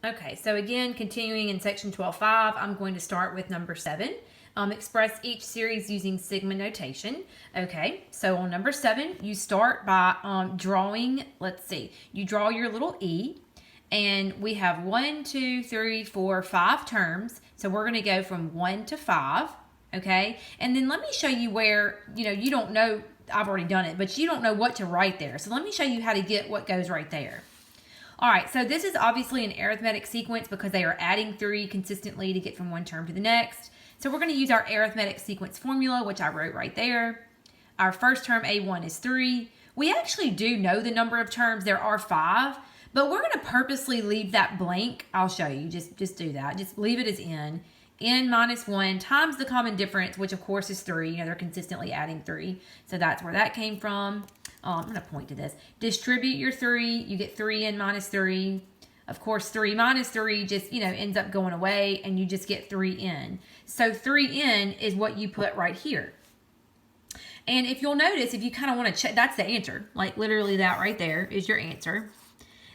Okay, so again, continuing in section 12.5, I'm going to start with number 7. Express each series using sigma notation. Okay, so on number 7, you start by drawing, let's see, you draw your little E, and we have 1, 2, 3, 4, 5 terms. So we're going to go from 1 to 5, okay? And then let me show you where, you don't know, I've already done it, but you don't know what to write there. So let me show you how to get what goes right there. All right, so this is obviously an arithmetic sequence because they are adding 3 consistently to get from one term to the next. So we're going to use our arithmetic sequence formula, which I wrote right there. Our first term, A1, is 3. We actually do know the number of terms. There are 5, but we're going to purposely leave that blank. I'll show you. Just do that. Just leave it as n. N minus 1 times the common difference, which of course is 3. They're consistently adding 3. So that's where that came from. I'm going to point to this. Distribute your 3. You get 3n minus 3. Of course, 3 minus 3 just, ends up going away, and you just get 3n. So 3n is what you put right here. And if you'll notice, if you kind of want to check, that's the answer. Like literally that right there is your answer.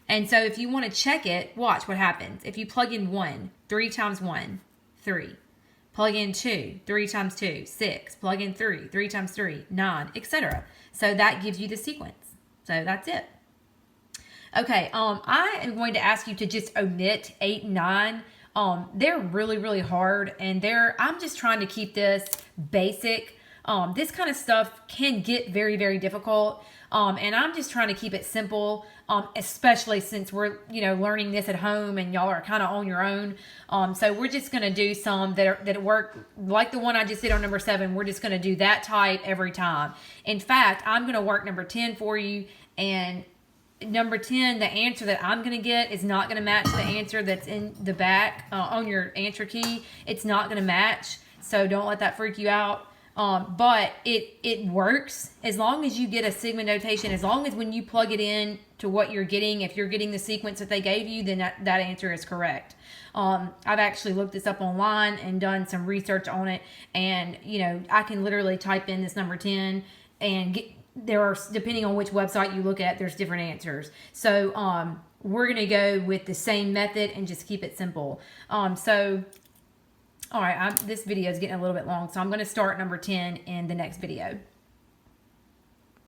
And so if you want to check it, watch what happens. If you plug in 1, 3 times 1, 3. Plug in 2, 3 times 2, 6. Plug in 3, 3 times 3, 9, etc. So that gives you the sequence. So that's it. Okay, I am going to ask you to just omit 8 and 9. They're really, really hard, and I'm just trying to keep this basic. This kind of stuff can get very, very difficult, and I'm just trying to keep it simple, especially since we're, learning this at home and y'all are kind of on your own. So we're just going to do some that work, like the one I just did on number 7. We're just going to do that type every time. In fact, I'm going to work number 10 for you, and number 10, the answer that I'm going to get is not going to match the answer that's in the back on your answer key. It's not going to match, so don't let that freak you out. But it works as long as you get a sigma notation, as long as when you plug it in to what you're getting, if you're getting the sequence that they gave you, then that answer is correct. I've actually looked this up online and done some research on it, and I can literally type in this number 10 and there are, depending on which website you look at, there's different answers. So we're going to go with the same method and just keep it simple. All right, this video is getting a little bit long, so I'm going to start number 10 in the next video.